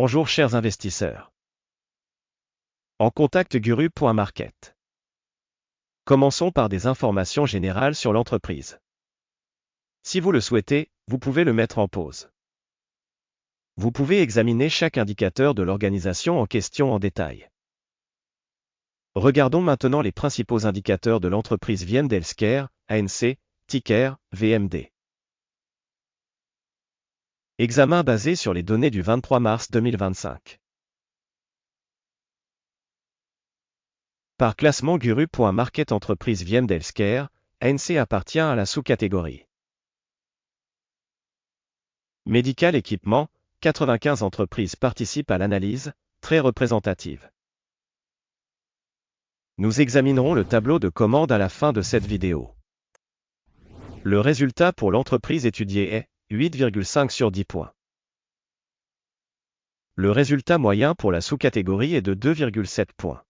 Bonjour chers investisseurs. En contact guru.market. Commençons par des informations générales sur l'entreprise. Si vous le souhaitez, vous pouvez le mettre en pause. Vous pouvez examiner chaque indicateur de l'organisation en question en détail. Regardons maintenant les principaux indicateurs de l'entreprise VMD Healthcare, ANC, ticker, VMD. Examen basé sur les données du 23 mars 2025. Par classement guru.market entreprise VMD Healthcare, ANC appartient à la sous-catégorie Médical Équipement, 95 entreprises participent à l'analyse, très représentative. Nous examinerons le tableau de commande à la fin de cette vidéo. Le résultat pour l'entreprise étudiée est 8,5 sur 10 points. Le résultat moyen pour la sous-catégorie est de 2,7 points.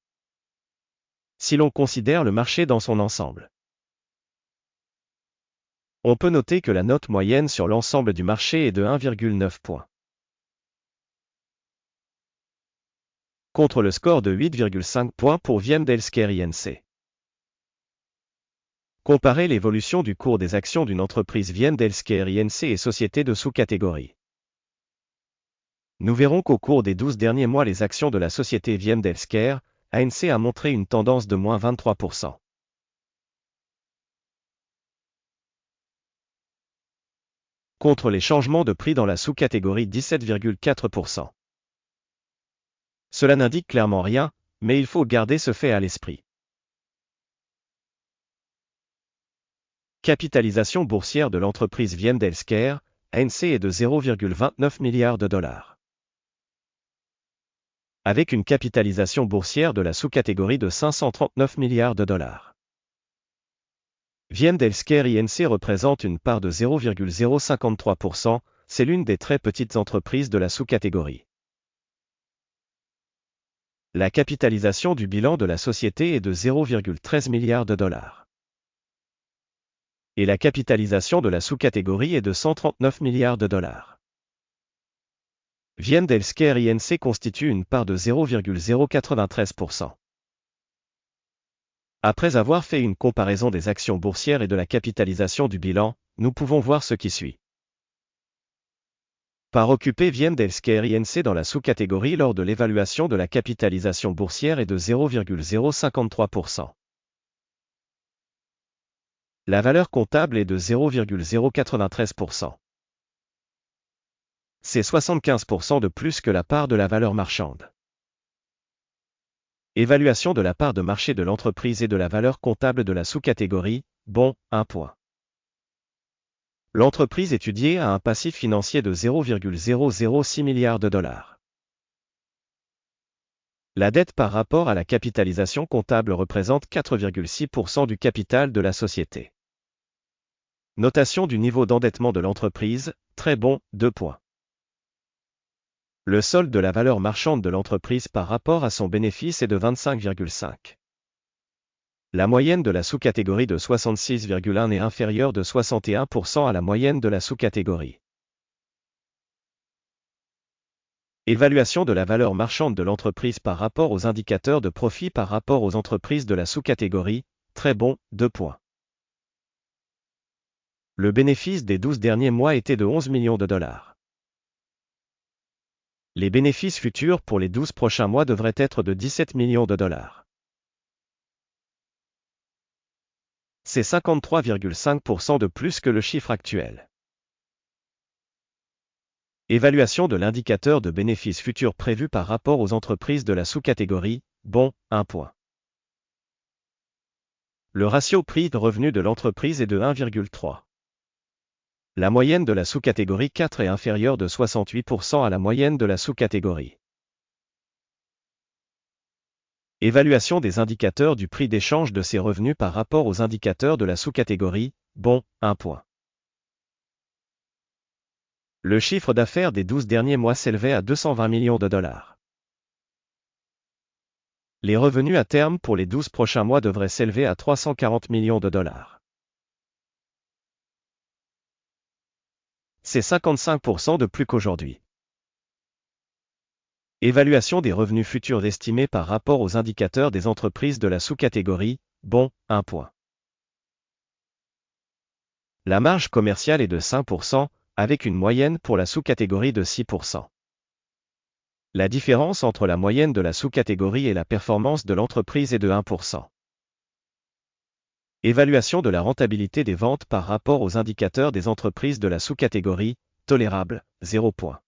Si l'on considère le marché dans son ensemble, on peut noter que la note moyenne sur l'ensemble du marché est de 1,9 points. Contre le score de 8,5 points pour VMD Healthcare INC. Comparez l'évolution du cours des actions d'une entreprise VMD Healthcare INC et société de sous-catégorie. Nous verrons qu'au cours des 12 derniers mois les actions de la société VMD Healthcare, ANC a montré une tendance de moins 23%. Contre les changements de prix dans la sous-catégorie 17,4%. Cela n'indique clairement rien, mais il faut garder ce fait à l'esprit. Capitalisation boursière de l'entreprise VMD Healthcare, ANC est de 0,29 milliards de dollars. Avec une capitalisation boursière de la sous-catégorie de 539 milliards de dollars. VMD Healthcare INC représente une part de 0,053%, c'est l'une des très petites entreprises de la sous-catégorie. La capitalisation du bilan de la société est de 0,13 milliards de dollars. Et la capitalisation de la sous-catégorie est de 139 milliards de dollars. VMD Healthcare INC constitue une part de 0,093%. Après avoir fait une comparaison des actions boursières et de la capitalisation du bilan, nous pouvons voir ce qui suit. Part occupée VMD Healthcare INC dans la sous-catégorie lors de l'évaluation de la capitalisation boursière est de 0,053%. La valeur comptable est de 0,093%. C'est 75% de plus que la part de la valeur marchande. Évaluation de la part de marché de l'entreprise et de la valeur comptable de la sous-catégorie, bon, 1 point. L'entreprise étudiée a un passif financier de 0,006 milliards de dollars. La dette par rapport à la capitalisation comptable représente 4,6% du capital de la société. Notation du niveau d'endettement de l'entreprise, très bon, 2 points. Le solde de la valeur marchande de l'entreprise par rapport à son bénéfice est de 25,5. La moyenne de la sous-catégorie de 66,1 est inférieure de 61% à la moyenne de la sous-catégorie. Évaluation de la valeur marchande de l'entreprise par rapport aux indicateurs de profit par rapport aux entreprises de la sous-catégorie, très bon, 2 points. Le bénéfice des 12 derniers mois était de 11 millions de dollars. Les bénéfices futurs pour les 12 prochains mois devraient être de 17 millions de dollars. C'est 53,5% de plus que le chiffre actuel. Évaluation de l'indicateur de bénéfices futurs prévu par rapport aux entreprises de la sous-catégorie, bon, 1 point. Le ratio prix-revenu de l'entreprise est de 1,3. La moyenne de la sous-catégorie 4 est inférieure de 68% à la moyenne de la sous-catégorie. Évaluation des indicateurs du prix d'échange de ces revenus par rapport aux indicateurs de la sous-catégorie, bon, 1 point. Le chiffre d'affaires des 12 derniers mois s'élevait à 220 millions de dollars. Les revenus à terme pour les 12 prochains mois devraient s'élever à 340 millions de dollars. C'est 55% de plus qu'aujourd'hui. Évaluation des revenus futurs estimés par rapport aux indicateurs des entreprises de la sous-catégorie, bon, 1 point. La marge commerciale est de 5%, avec une moyenne pour la sous-catégorie de 6%. La différence entre la moyenne de la sous-catégorie et la performance de l'entreprise est de 1%. Évaluation de la rentabilité des ventes par rapport aux indicateurs des entreprises de la sous-catégorie, tolérable, 0 point.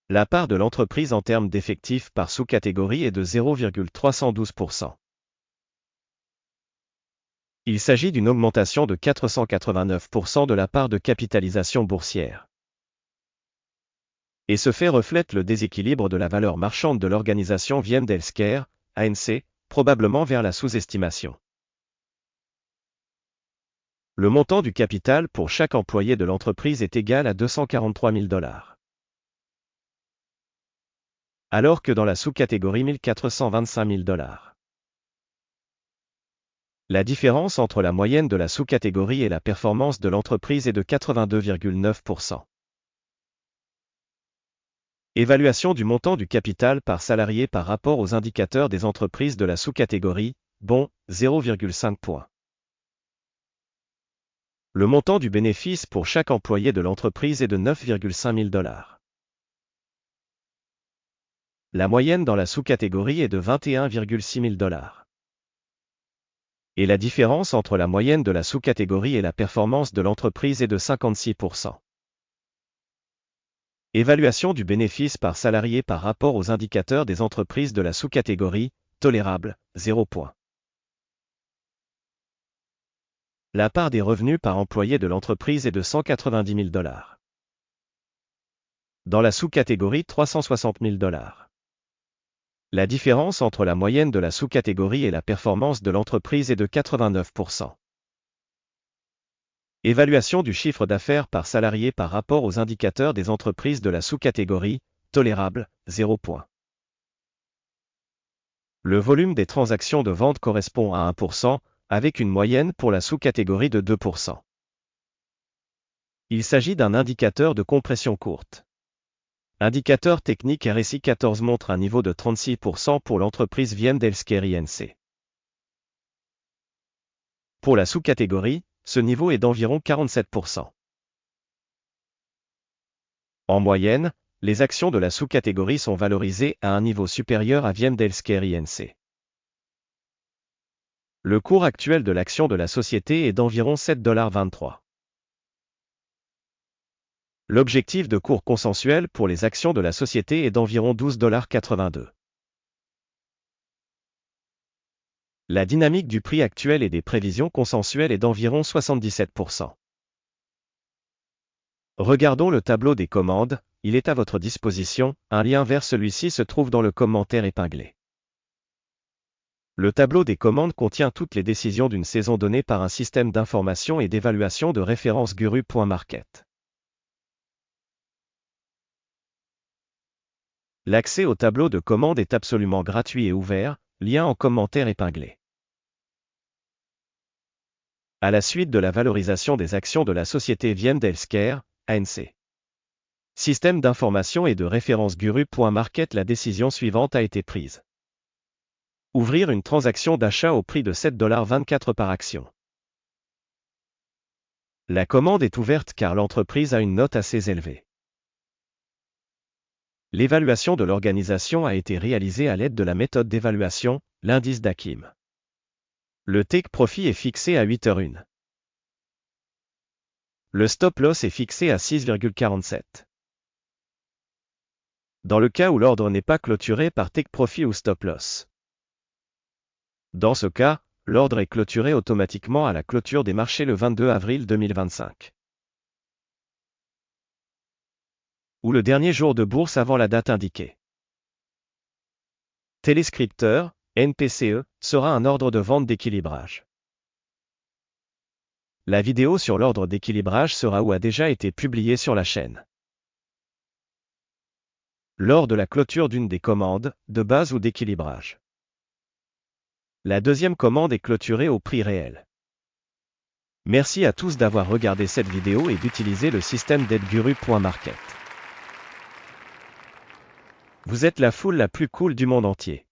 La part de l'entreprise en termes d'effectifs par sous-catégorie est de 0,312%. Il s'agit d'une augmentation de 489% de la part de capitalisation boursière. Et ce fait reflète le déséquilibre de la valeur marchande de l'organisation VM Healthcare, ANC, probablement vers la sous-estimation. Le montant du capital pour chaque employé de l'entreprise est égal à 243 000 $. Alors que dans la sous-catégorie 1 425 000 $. La différence entre la moyenne de la sous-catégorie et la performance de l'entreprise est de 82,9%. Évaluation du montant du capital par salarié par rapport aux indicateurs des entreprises de la sous-catégorie, bon, 0,5 point. Le montant du bénéfice pour chaque employé de l'entreprise est de 9,5 000 $. La moyenne dans la sous-catégorie est de 21,6 000 $. Et la différence entre la moyenne de la sous-catégorie et la performance de l'entreprise est de 56%. Évaluation du bénéfice par salarié par rapport aux indicateurs des entreprises de la sous-catégorie, tolérable, 0 point. La part des revenus par employé de l'entreprise est de 190 000 $. Dans la sous-catégorie 360 000 $. La différence entre la moyenne de la sous-catégorie et la performance de l'entreprise est de 89%. Évaluation du chiffre d'affaires par salarié par rapport aux indicateurs des entreprises de la sous-catégorie, tolérable, 0 point. Le volume des transactions de vente correspond à 1%, avec une moyenne pour la sous-catégorie de 2%. Il s'agit d'un indicateur de compression courte. Indicateur technique RSI 14 montre un niveau de 36% pour l'entreprise VM Healthcare Inc. Pour la sous-catégorie, ce niveau est d'environ 47%. En moyenne, les actions de la sous-catégorie sont valorisées à un niveau supérieur à VM Healthcare Inc. Le cours actuel de l'action de la société est d'environ 7,23 $. L'objectif de cours consensuel pour les actions de la société est d'environ 12,82 $. La dynamique du prix actuel et des prévisions consensuelles est d'environ 77%. Regardons le tableau des commandes, il est à votre disposition, un lien vers celui-ci se trouve dans le commentaire épinglé. Le tableau des commandes contient toutes les décisions d'une saison donnée par un système d'information et d'évaluation de référence Guru.market. L'accès au tableau de commandes est absolument gratuit et ouvert, lien en commentaire épinglé. À la suite de la valorisation des actions de la société VM Healthcare, ANC. Système d'information et de référence Guru.market, la décision suivante a été prise. Ouvrir une transaction d'achat au prix de 7,24 $ par action. La commande est ouverte car l'entreprise a une note assez élevée. L'évaluation de l'organisation a été réalisée à l'aide de la méthode d'évaluation, l'indice d'Akim. Le take profit est fixé à 8h01. Le stop loss est fixé à 6,47. Dans le cas où l'ordre n'est pas clôturé par take profit ou stop loss. Dans ce cas, l'ordre est clôturé automatiquement à la clôture des marchés le 22 avril 2025. Ou le dernier jour de bourse avant la date indiquée. Téléscripteur, NPCE, sera un ordre de vente d'équilibrage. La vidéo sur l'ordre d'équilibrage sera ou a déjà été publiée sur la chaîne. Lors de la clôture d'une des commandes, de base ou d'équilibrage. La deuxième commande est clôturée au prix réel. Merci à tous d'avoir regardé cette vidéo et d'utiliser le système d'aide Guru.market. Vous êtes la foule la plus cool du monde entier.